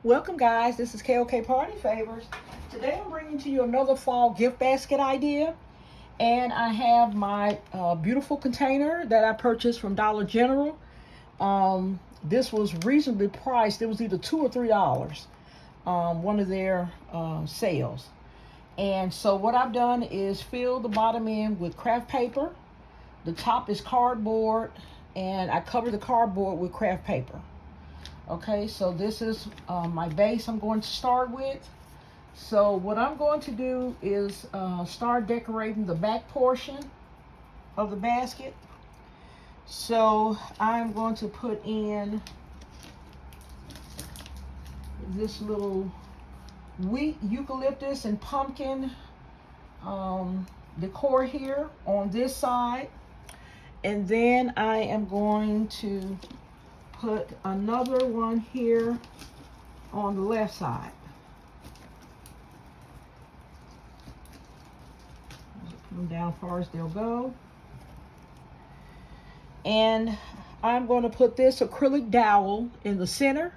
Welcome guys, this is KOK Party Favors. Today I'm bringing to you another fall gift basket idea. And I have my beautiful container that I purchased from Dollar General. This was reasonably priced. It was either $2 or $3, one of their sales. And so what I've done is fill the bottom end with craft paper. The top is cardboard, and I cover the cardboard with craft paper. Okay, so this is my base I'm going to start with. So what I'm going to do is start decorating the back portion of the basket. So I'm going to put in this little wheat, eucalyptus, and pumpkin decor here on this side. And then I am going to put another one here on the left side. Put them down as far as they'll go. And I'm going to put this acrylic dowel in the center.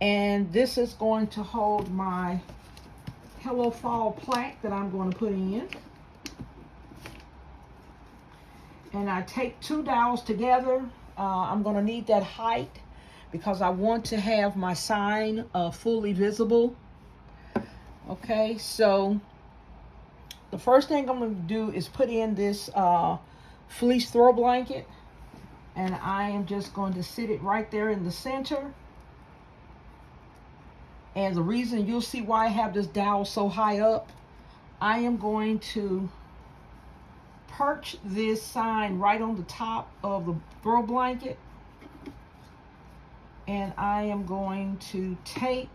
And this is going to hold my Hello Fall plaque that I'm going to put in. And I take two dowels together. I'm going to need that height because I want to have my sign fully visible. Okay, so the first thing I'm going to do is put in this fleece throw blanket. And I am just going to sit it right there in the center. And the reason you'll see why I have this dowel so high up, I am going to perch this sign right on the top of the throw blanket, and I am going to tape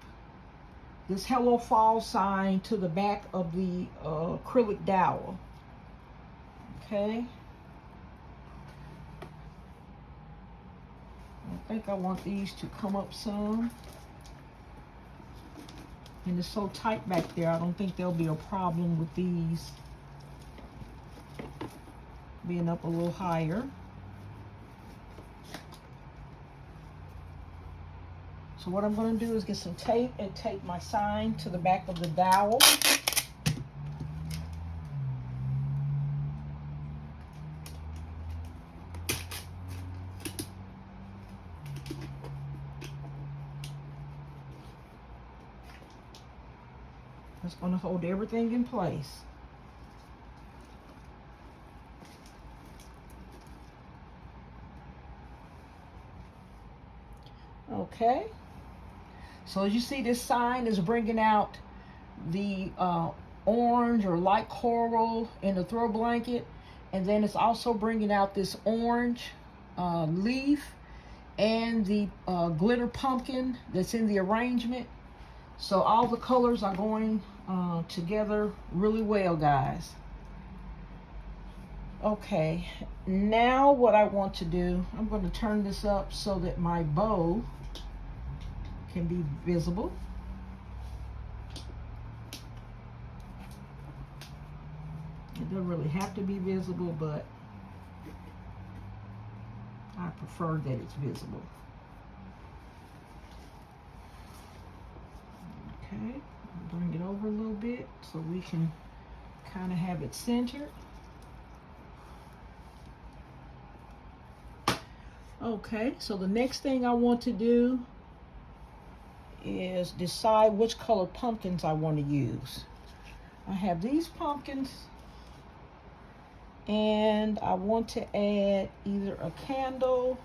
this Hello Fall sign to the back of the acrylic dowel. Okay, I think I want these to come up some, and it's so tight back there I don't think there'll be a problem with these being up a little higher. So what I'm going to do is get some tape and tape my sign to the back of the dowel. That's going to hold everything in place. Okay, so as you see, this sign is bringing out the orange or light coral in the throw blanket, and then it's also bringing out this orange leaf and the glitter pumpkin that's in the arrangement. So all the colors are going together really well, guys. Okay, now what I want to do, I'm going to turn this up so that my bow can be visible. It doesn't really have to be visible, but I prefer that it's visible. Okay, bring it over a little bit so we can kind of have it centered. Okay, so the next thing I want to do is decide which color pumpkins I want to use. I have these pumpkins, and I want to add either a candle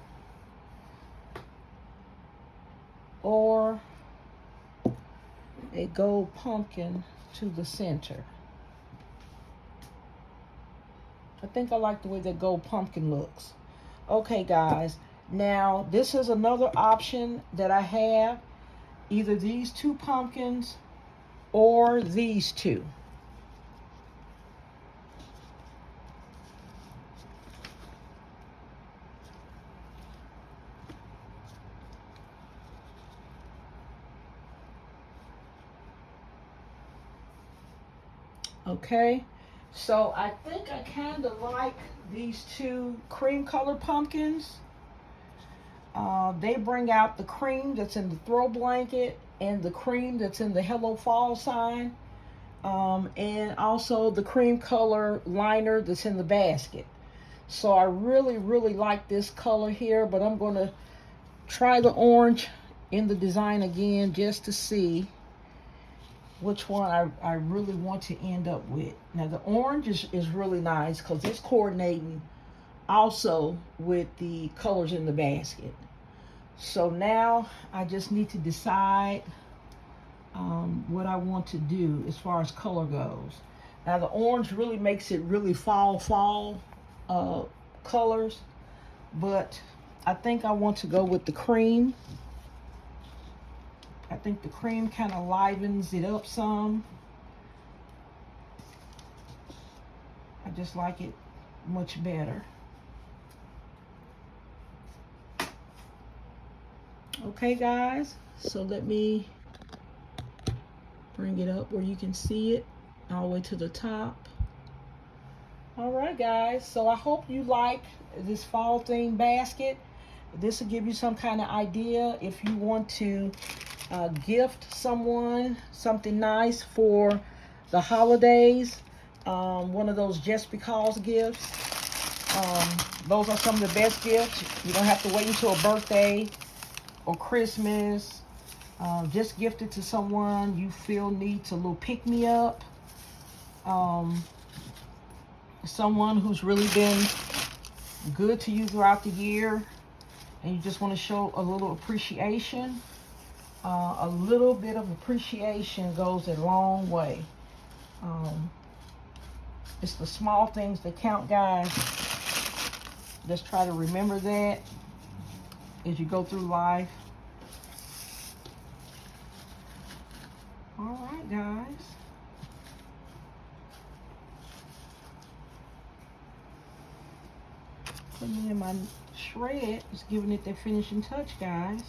or a gold pumpkin to the center. I think I like the way that gold pumpkin looks. Okay guys, now this is another option that I have. Either these two pumpkins or these two. Okay, so I think I kind of like these two cream color pumpkins. They bring out the cream that's in the throw blanket and the cream that's in the Hello Fall sign, and also the cream color liner that's in the basket. So I really, really like this color here, but I'm going to try the orange in the design again just to see which one I really want to end up with. Now the orange is really nice because it's coordinating also with the colors in the basket. So now I just need to decide what I want to do as far as color goes. Now the orange really makes it really fall colors, but I think I want to go with the cream. I think the cream kind of livens it up some. I just like it much better. Okay guys, so let me bring it up where you can see it all the way to the top. All right guys, so I hope you like this fall theme basket. This will give you some kind of idea if you want to gift someone something nice for the holidays. One of those just because gifts. Those are some of the best gifts. You don't have to wait until a birthday or Christmas. Just gift it to someone you feel needs a little pick-me-up. Someone who's really been good to you throughout the year, and you just want to show a little appreciation. A little bit of appreciation goes a long way. It's the small things that count, guys. Just try to remember that as you go through life. All right, guys. Putting in my shred, just giving it the finishing touch, guys.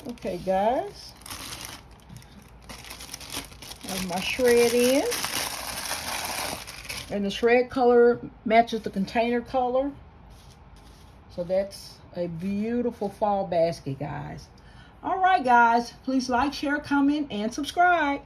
Okay, guys. Have my shred in. And the shred color matches the container color. So that's a beautiful fall basket, guys. All right, guys. Please like, share, comment, and subscribe.